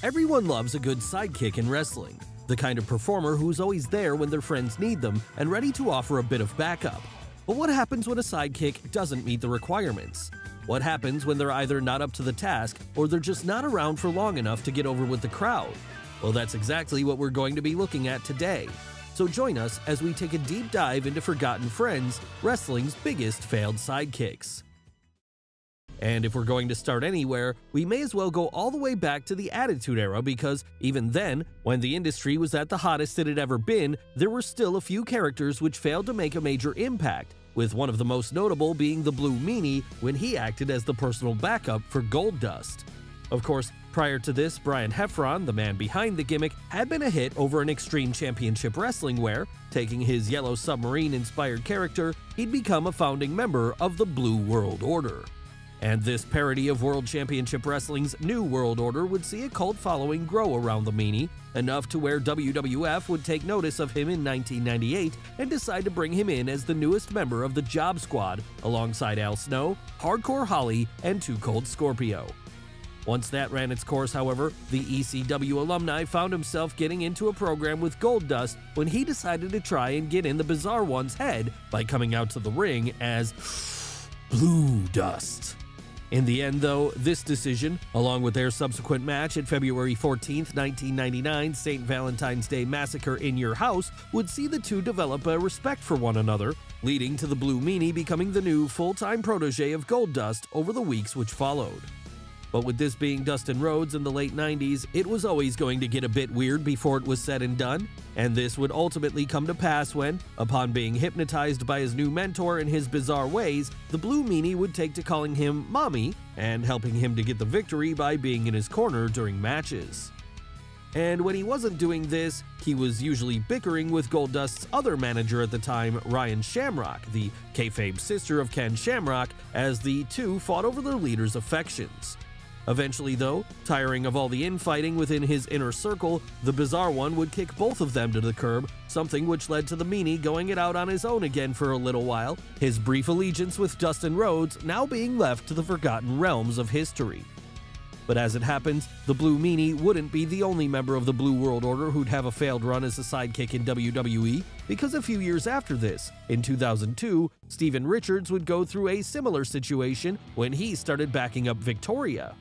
Everyone loves a good sidekick in wrestling, the kind of performer who's always there when their friends need them and ready to offer a bit of backup. But what happens when a sidekick doesn't meet the requirements? What happens when they're either not up to the task or they're just not around for long enough to get over with the crowd? Well, that's exactly what we're going to be looking at today. So join us as we take a deep dive into Forgotten Friends, wrestling's biggest failed sidekicks. And if we're going to start anywhere, we may as well go all the way back to the Attitude Era because even then, when the industry was at the hottest it had ever been, there were still a few characters which failed to make a major impact, with one of the most notable being the Blue Meanie when he acted as the personal backup for Goldust. Of course, prior to this, Brian Heffron, the man behind the gimmick, had been a hit over an Extreme Championship Wrestling where, taking his Yellow Submarine-inspired character, he'd become a founding member of the Blue World Order. And this parody of World Championship Wrestling's New World Order would see a cult following grow around the Meanie, enough to where WWF would take notice of him in 1998 and decide to bring him in as the newest member of the Job Squad, alongside Al Snow, Hardcore Holly, and Too Cold Scorpio. Once that ran its course, however, the ECW alumni found himself getting into a program with Goldust when he decided to try and get in the Bizarre One's head by coming out to the ring as Blue Dust. In the end, though, this decision, along with their subsequent match at February 14, 1999, St. Valentine's Day Massacre in Your House, would see the two develop a respect for one another, leading to the Blue Meanie becoming the new full-time protege of Goldust over the weeks which followed. But with this being Dustin Rhodes in the late 90s, it was always going to get a bit weird before it was said and done, and this would ultimately come to pass when, upon being hypnotized by his new mentor in his bizarre ways, the Blue Meanie would take to calling him Mommy and helping him to get the victory by being in his corner during matches. And when he wasn't doing this, he was usually bickering with Goldust's other manager at the time, Ryan Shamrock, the kayfabe sister of Ken Shamrock, as the two fought over their leader's affections. Eventually, though, tiring of all the infighting within his inner circle, the Bizarre One would kick both of them to the curb, something which led to the Meanie going it out on his own again for a little while, his brief allegiance with Dustin Rhodes now being left to the forgotten realms of history. But as it happens, the Blue Meanie wouldn't be the only member of the Blue World Order who'd have a failed run as a sidekick in WWE, because a few years after this, in 2002, Steven Richards would go through a similar situation when he started backing up Victoria.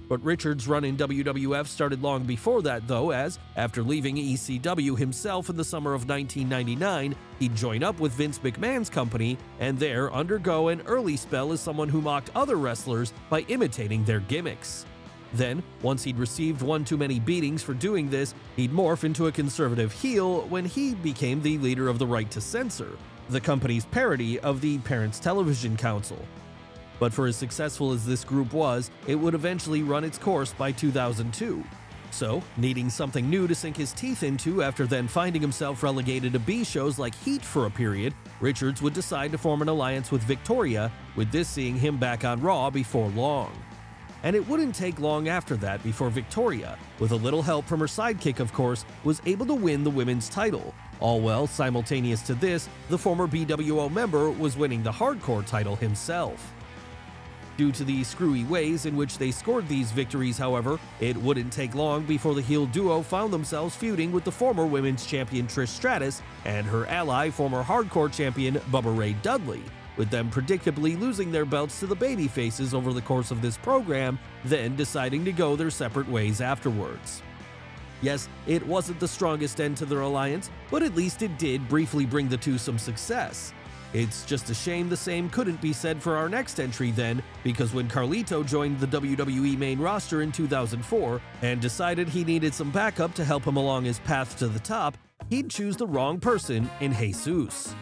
But Richards' run in WWF started long before that though, as, after leaving ECW himself in the summer of 1999, he'd join up with Vince McMahon's company and there undergo an early spell as someone who mocked other wrestlers by imitating their gimmicks. Then, once he'd received one too many beatings for doing this, he'd morph into a conservative heel when he became the leader of the Right to Censor, the company's parody of the Parents Television Council. But for as successful as this group was, it would eventually run its course by 2002. So, needing something new to sink his teeth into after then finding himself relegated to B shows like Heat for a period, Richards would decide to form an alliance with Victoria, with this seeing him back on Raw before long. And it wouldn't take long after that before Victoria, with a little help from her sidekick of course, was able to win the women's title. All well, simultaneous to this, the former BWO member was winning the Hardcore title himself. Due to the screwy ways in which they scored these victories, however, it wouldn't take long before the heel duo found themselves feuding with the former women's champion Trish Stratus and her ally, former Hardcore champion Bubba Ray Dudley, with them predictably losing their belts to the babyfaces over the course of this program, then deciding to go their separate ways afterwards. Yes, it wasn't the strongest end to their alliance, but at least it did briefly bring the two some success. It's just a shame the same couldn't be said for our next entry then, because when Carlito joined the WWE main roster in 2004 and decided he needed some backup to help him along his path to the top, he'd choose the wrong person in Jesus.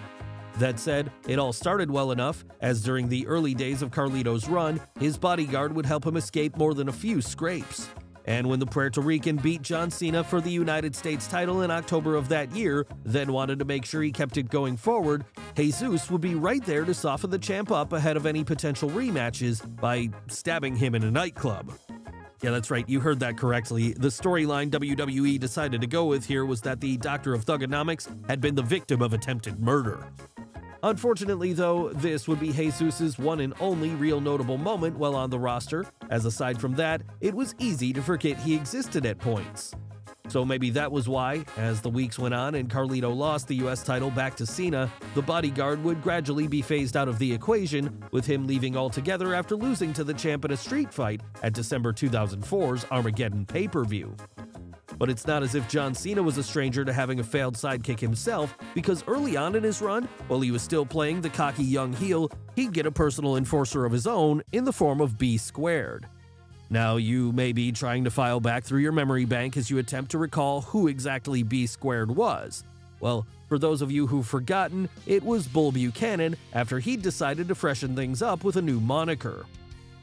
That said, it all started well enough, as during the early days of Carlito's run, his bodyguard would help him escape more than a few scrapes. And when the Puerto Rican beat John Cena for the United States title in October of that year, then wanted to make sure he kept it going forward, Jesus would be right there to soften the champ up ahead of any potential rematches by stabbing him in a nightclub. Yeah, that's right, you heard that correctly. The storyline WWE decided to go with here was that the Doctor of Thugonomics had been the victim of attempted murder. Unfortunately though, this would be Jesus' one and only real notable moment while on the roster, as aside from that, it was easy to forget he existed at points. So maybe that was why, as the weeks went on and Carlito lost the US title back to Cena, the bodyguard would gradually be phased out of the equation, with him leaving altogether after losing to the champ in a street fight at December 2004's Armageddon pay-per-view. But it's not as if John Cena was a stranger to having a failed sidekick himself, because early on in his run, while he was still playing the cocky young heel, he'd get a personal enforcer of his own in the form of B-Squared. Now, you may be trying to file back through your memory bank as you attempt to recall who exactly B-Squared was. Well, for those of you who've forgotten, it was Bull Buchanan after he'd decided to freshen things up with a new moniker.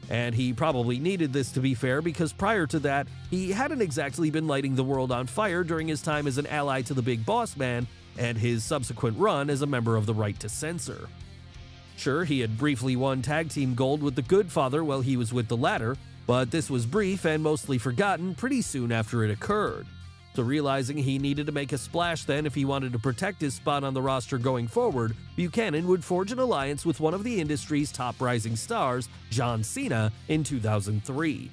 And he probably needed this, to be fair, because prior to that, he hadn't exactly been lighting the world on fire during his time as an ally to the Big Boss Man and his subsequent run as a member of the Right to Censor. Sure, he had briefly won tag team gold with the Good Father while he was with the latter, but this was brief and mostly forgotten pretty soon after it occurred. So realizing he needed to make a splash then if he wanted to protect his spot on the roster going forward, Buchanan would forge an alliance with one of the industry's top rising stars, John Cena, in 2003.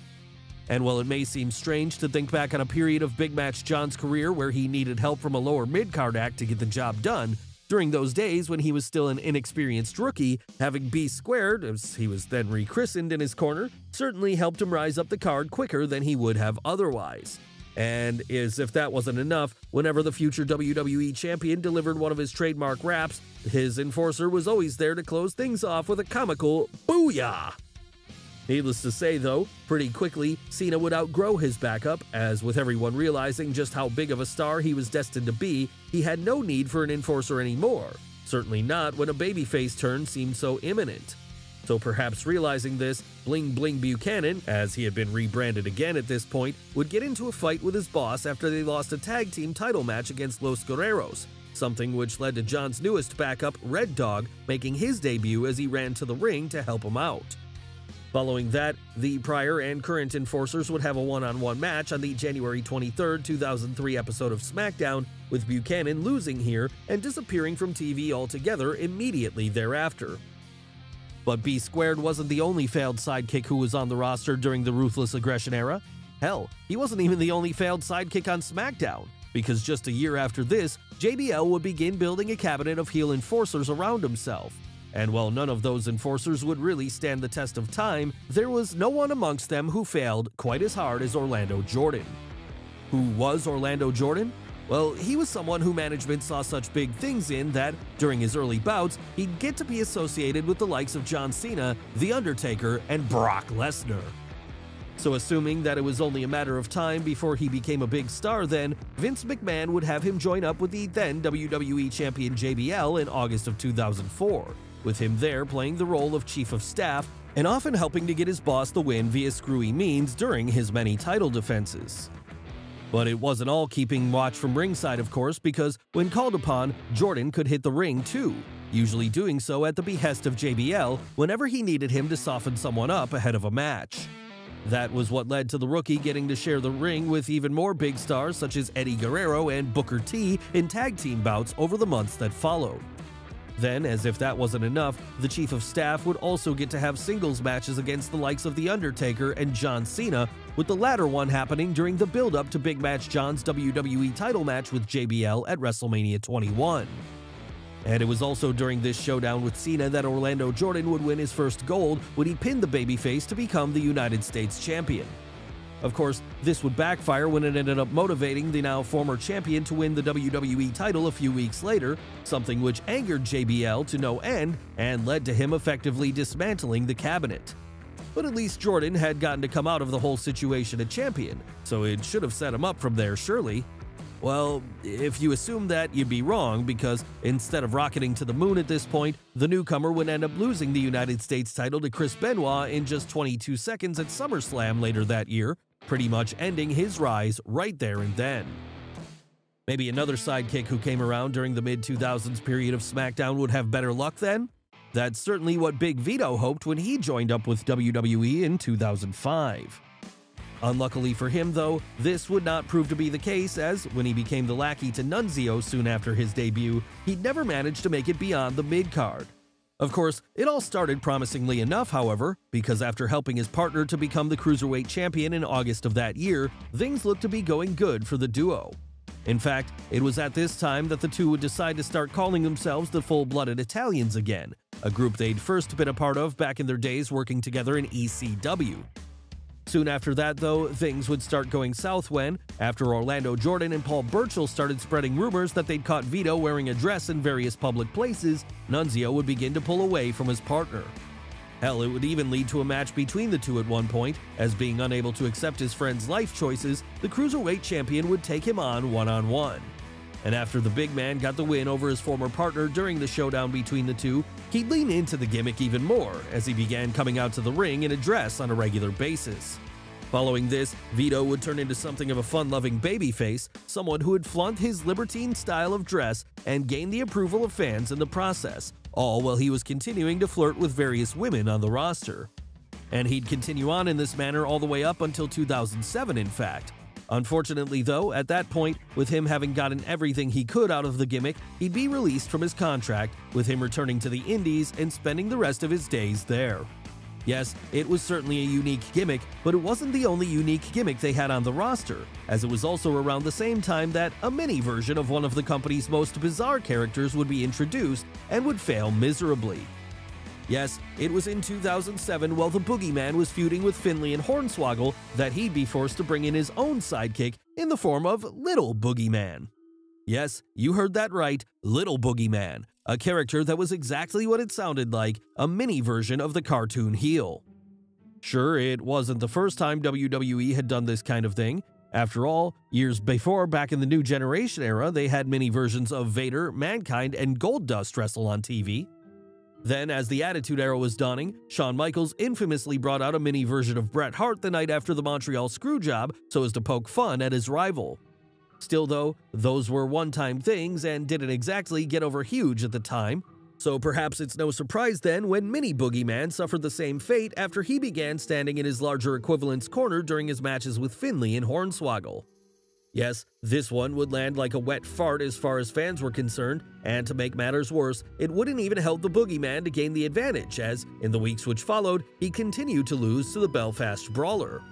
And while it may seem strange to think back on a period of Big Match John's career where he needed help from a lower mid-card act to get the job done, during those days when he was still an inexperienced rookie, having B-Squared, as he was then rechristened, in his corner certainly helped him rise up the card quicker than he would have otherwise. And as if that wasn't enough, whenever the future WWE champion delivered one of his trademark raps, his enforcer was always there to close things off with a comical "Booyah!" Needless to say though, pretty quickly, Cena would outgrow his backup, as with everyone realizing just how big of a star he was destined to be, he had no need for an enforcer anymore. Certainly not when a babyface turn seemed so imminent. So perhaps realizing this, Bling Bling Buchanan, as he had been rebranded again at this point, would get into a fight with his boss after they lost a tag team title match against Los Guerreros, something which led to John's newest backup, Red Dog, making his debut as he ran to the ring to help him out. Following that, the prior and current enforcers would have a one-on-one match on the January 23, 2003 episode of SmackDown, with Buchanan losing here and disappearing from TV altogether immediately thereafter. But B-Squared wasn't the only failed sidekick who was on the roster during the Ruthless Aggression era. Hell, he wasn't even the only failed sidekick on SmackDown, because just a year after this, JBL would begin building a cabinet of heel enforcers around himself. And while none of those enforcers would really stand the test of time, there was no one amongst them who failed quite as hard as Orlando Jordan. Who was Orlando Jordan? Well, he was someone who management saw such big things in that, during his early bouts, he'd get to be associated with the likes of John Cena, The Undertaker, and Brock Lesnar. So assuming that it was only a matter of time before he became a big star then, Vince McMahon would have him join up with the then WWE champion JBL in August of 2004, with him there playing the role of Chief of Staff and often helping to get his boss the win via screwy means during his many title defenses. But it wasn't all keeping watch from ringside, of course, because when called upon, Jordan could hit the ring too, usually doing so at the behest of JBL whenever he needed him to soften someone up ahead of a match. That was what led to the rookie getting to share the ring with even more big stars such as Eddie Guerrero and Booker T in tag team bouts over the months that followed. Then, as if that wasn't enough, the Chief of Staff would also get to have singles matches against the likes of The Undertaker and John Cena, with the latter one happening during the build-up to Big Match John's WWE title match with JBL at WrestleMania 21. And it was also during this showdown with Cena that Orlando Jordan would win his first gold when he pinned the babyface to become the United States champion. Of course, this would backfire when it ended up motivating the now former champion to win the WWE title a few weeks later, something which angered JBL to no end and led to him effectively dismantling the cabinet. But at least Jordan had gotten to come out of the whole situation a champion, so it should have set him up from there, surely. Well, if you assume that, you'd be wrong, because instead of rocketing to the moon at this point, the newcomer would end up losing the United States title to Chris Benoit in just 22 seconds at SummerSlam later that year, pretty much ending his rise right there and then. Maybe another sidekick who came around during the mid-2000s period of SmackDown would have better luck then? That's certainly what Big Vito hoped when he joined up with WWE in 2005. Unluckily for him, though, this would not prove to be the case, as when he became the lackey to Nunzio soon after his debut, he'd never managed to make it beyond the mid-card. Of course, it all started promisingly enough, however, because after helping his partner to become the Cruiserweight champion in August of that year, things looked to be going good for the duo. In fact, it was at this time that the two would decide to start calling themselves the Full-Blooded Italians again, a group they'd first been a part of back in their days working together in ECW. Soon after that, though, things would start going south when, after Orlando Jordan and Paul Burchill started spreading rumors that they'd caught Vito wearing a dress in various public places, Nunzio would begin to pull away from his partner. Hell, it would even lead to a match between the two at one point, as being unable to accept his friend's life choices, the Cruiserweight champion would take him on one-on-one. And after the big man got the win over his former partner during the showdown between the two, he'd lean into the gimmick even more as he began coming out to the ring in a dress on a regular basis. Following this, Vito would turn into something of a fun-loving babyface, someone who would flaunt his libertine style of dress and gain the approval of fans in the process, all while he was continuing to flirt with various women on the roster. And he'd continue on in this manner all the way up until 2007, in fact. Unfortunately, though, at that point, with him having gotten everything he could out of the gimmick, he'd be released from his contract, with him returning to the Indies and spending the rest of his days there. Yes, it was certainly a unique gimmick, but it wasn't the only unique gimmick they had on the roster, as it was also around the same time that a mini version of one of the company's most bizarre characters would be introduced and would fail miserably. Yes, it was in 2007 while the Boogeyman was feuding with Finlay and Hornswoggle that he'd be forced to bring in his own sidekick in the form of Little Boogeyman. Yes, you heard that right, Little Boogeyman, a character that was exactly what it sounded like, a mini version of the cartoon heel. Sure, it wasn't the first time WWE had done this kind of thing. After all, years before, back in the New Generation era, they had mini versions of Vader, Mankind, and Goldust wrestle on TV. Then, as the Attitude Era was dawning, Shawn Michaels infamously brought out a mini version of Bret Hart the night after the Montreal Screwjob so as to poke fun at his rival. Still though, those were one-time things and didn't exactly get over huge at the time, so perhaps it's no surprise then when Mini Boogeyman suffered the same fate after he began standing in his larger equivalent's corner during his matches with Finlay and Hornswoggle. Yes, this one would land like a wet fart as far as fans were concerned, and to make matters worse, it wouldn't even help the Boogeyman to gain the advantage as, in the weeks which followed, he continued to lose to the Belfast Brawler.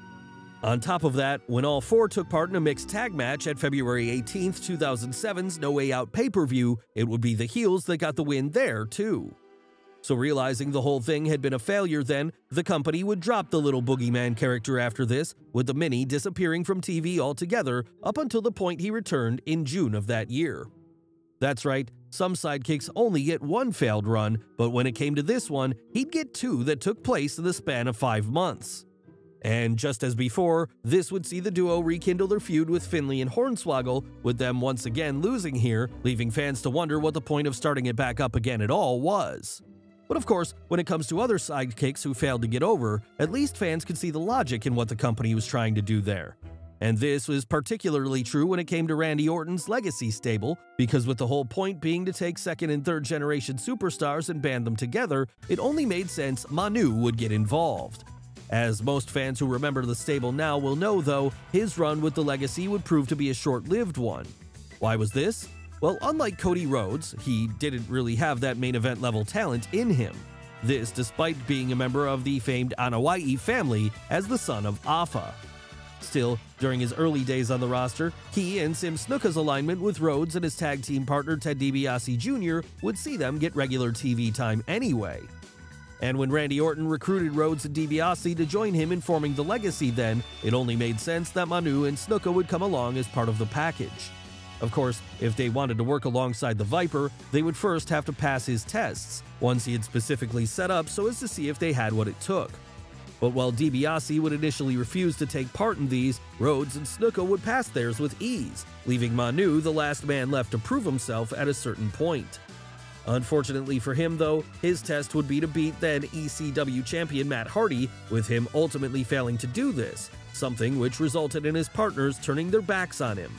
On top of that, when all four took part in a mixed tag match at February 18, 2007's No Way Out pay-per-view, it would be the heels that got the win there too. So realizing the whole thing had been a failure then, the company would drop the Little Boogeyman character after this, with the Mini disappearing from TV altogether up until the point he returned in June of that year. That's right, some sidekicks only get one failed run, but when it came to this one, he'd get two that took place in the span of 5 months. And just as before, this would see the duo rekindle their feud with Finlay and Hornswoggle, with them once again losing here, leaving fans to wonder what the point of starting it back up again at all was. But of course, when it comes to other sidekicks who failed to get over, at least fans could see the logic in what the company was trying to do there. And this was particularly true when it came to Randy Orton's Legacy stable, because with the whole point being to take second and third generation superstars and band them together, it only made sense Manu would get involved. As most fans who remember the stable now will know though, his run with the Legacy would prove to be a short-lived one. Why was this? Well, unlike Cody Rhodes, he didn't really have that main event level talent in him. This despite being a member of the famed Anoa'i family as the son of Afa. Still, during his early days on the roster, he and Sim Snuka's alignment with Rhodes and his tag team partner Ted DiBiase Jr. would see them get regular TV time anyway. And when Randy Orton recruited Rhodes and DiBiase to join him in forming the Legacy then, it only made sense that Manu and Snuka would come along as part of the package. Of course, if they wanted to work alongside the Viper, they would first have to pass his tests, ones he had specifically set up so as to see if they had what it took. But while DiBiase would initially refuse to take part in these, Rhodes and Snuka would pass theirs with ease, leaving Manu the last man left to prove himself at a certain point. Unfortunately for him though, his test would be to beat then ECW champion Matt Hardy, with him ultimately failing to do this, something which resulted in his partners turning their backs on him.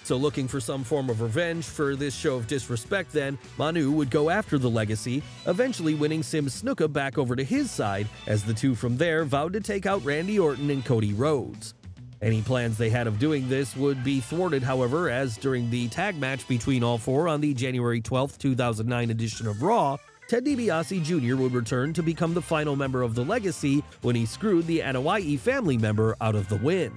So looking for some form of revenge for this show of disrespect then, Manu would go after the legacy, eventually winning Sim Snuka back over to his side, as the two from there vowed to take out Randy Orton and Cody Rhodes. Any plans they had of doing this would be thwarted, however, as during the tag match between all four on the January 12, 2009 edition of Raw, Ted DiBiase Jr. would return to become the final member of the legacy when he screwed the Anoa'i family member out of the win.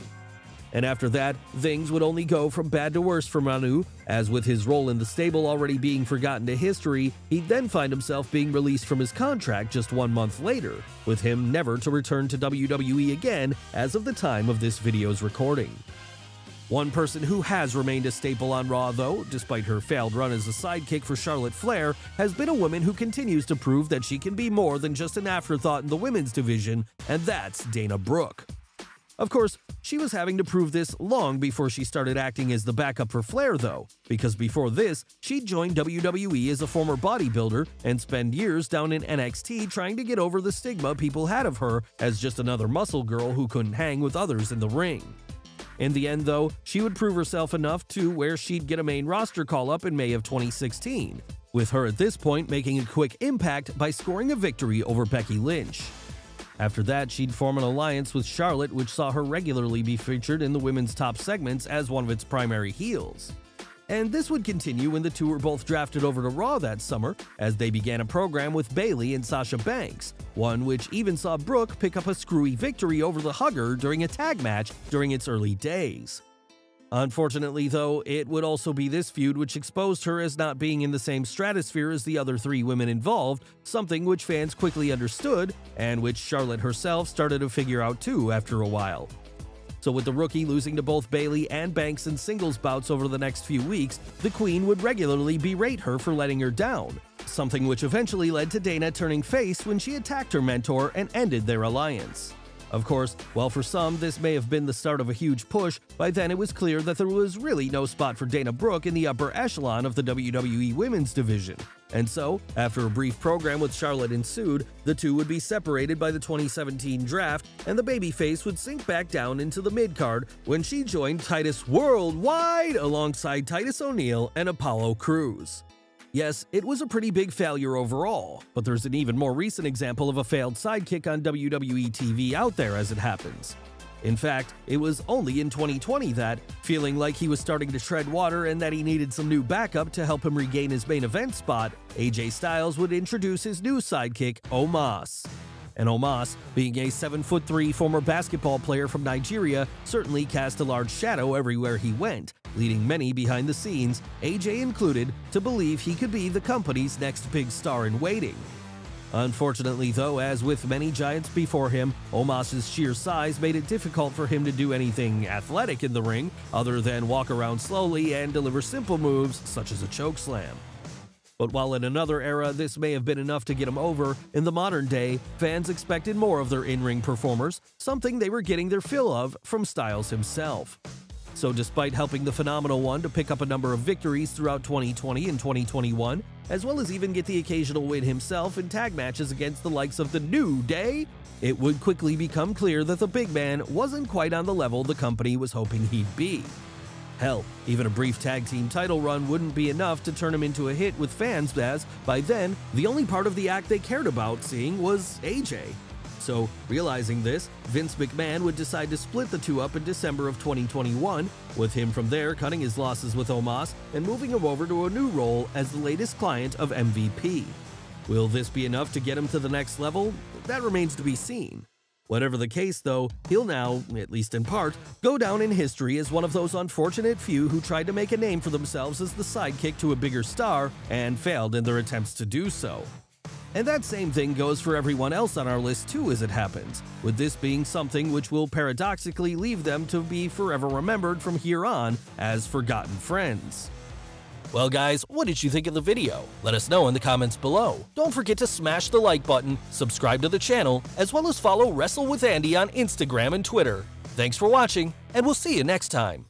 And after that, things would only go from bad to worse for Manu, as with his role in the stable already being forgotten to history, he'd then find himself being released from his contract just 1 month later, with him never to return to WWE again as of the time of this video's recording. One person who has remained a staple on Raw, though, despite her failed run as a sidekick for Charlotte Flair, has been a woman who continues to prove that she can be more than just an afterthought in the women's division, and that's Dana Brooke. Of course, she was having to prove this long before she started acting as the backup for Flair, though, because before this, she'd joined WWE as a former bodybuilder and spent years down in NXT trying to get over the stigma people had of her as just another muscle girl who couldn't hang with others in the ring. In the end, though, she would prove herself enough to where she'd get a main roster call-up in May of 2016, with her at this point making a quick impact by scoring a victory over Becky Lynch. After that, she'd form an alliance with Charlotte, which saw her regularly be featured in the women's top segments as one of its primary heels. And this would continue when the two were both drafted over to Raw that summer, as they began a program with Bayley and Sasha Banks, one which even saw Brooke pick up a screwy victory over the Hugger during a tag match during its early days. Unfortunately, though, it would also be this feud which exposed her as not being in the same stratosphere as the other three women involved, something which fans quickly understood, and which Charlotte herself started to figure out too after a while. So with the rookie losing to both Bayley and Banks in singles bouts over the next few weeks, the Queen would regularly berate her for letting her down, something which eventually led to Dana turning face when she attacked her mentor and ended their alliance. Of course, while for some this may have been the start of a huge push, by then it was clear that there was really no spot for Dana Brooke in the upper echelon of the WWE Women's Division. And so, after a brief program with Charlotte ensued, the two would be separated by the 2017 draft, and the babyface would sink back down into the mid-card when she joined Titus Worldwide alongside Titus O'Neil and Apollo Crews. Yes, it was a pretty big failure overall, but there's an even more recent example of a failed sidekick on WWE TV out there as it happens. In fact, it was only in 2020 that, feeling like he was starting to tread water and that he needed some new backup to help him regain his main event spot, AJ Styles would introduce his new sidekick, Omas. And Omas, being a 7'3" former basketball player from Nigeria, certainly cast a large shadow everywhere he went, leading many behind the scenes, AJ included, to believe he could be the company's next big star in waiting. Unfortunately, though, as with many giants before him, Omas's sheer size made it difficult for him to do anything athletic in the ring other than walk around slowly and deliver simple moves such as a chokeslam. But while in another era this may have been enough to get him over, in the modern day, fans expected more of their in-ring performers, something they were getting their fill of from Styles himself. So despite helping the Phenomenal One to pick up a number of victories throughout 2020 and 2021, as well as even get the occasional win himself in tag matches against the likes of the New Day, it would quickly become clear that the big man wasn't quite on the level the company was hoping he'd be. Hell, even a brief tag team title run wouldn't be enough to turn him into a hit with fans, as, by then, the only part of the act they cared about seeing was AJ. So, realizing this, Vince McMahon would decide to split the two up in December of 2021, with him from there cutting his losses with Omas and moving him over to a new role as the latest client of MVP. Will this be enough to get him to the next level? That remains to be seen. Whatever the case, though, he'll now, at least in part, go down in history as one of those unfortunate few who tried to make a name for themselves as the sidekick to a bigger star and failed in their attempts to do so. And that same thing goes for everyone else on our list too as it happens, with this being something which will paradoxically leave them to be forever remembered from here on as forgotten friends. Well guys, what did you think of the video? Let us know in the comments below. Don't forget to smash the like button, subscribe to the channel, as well as follow Wrestle with Andy on Instagram and Twitter. Thanks for watching, and we'll see you next time.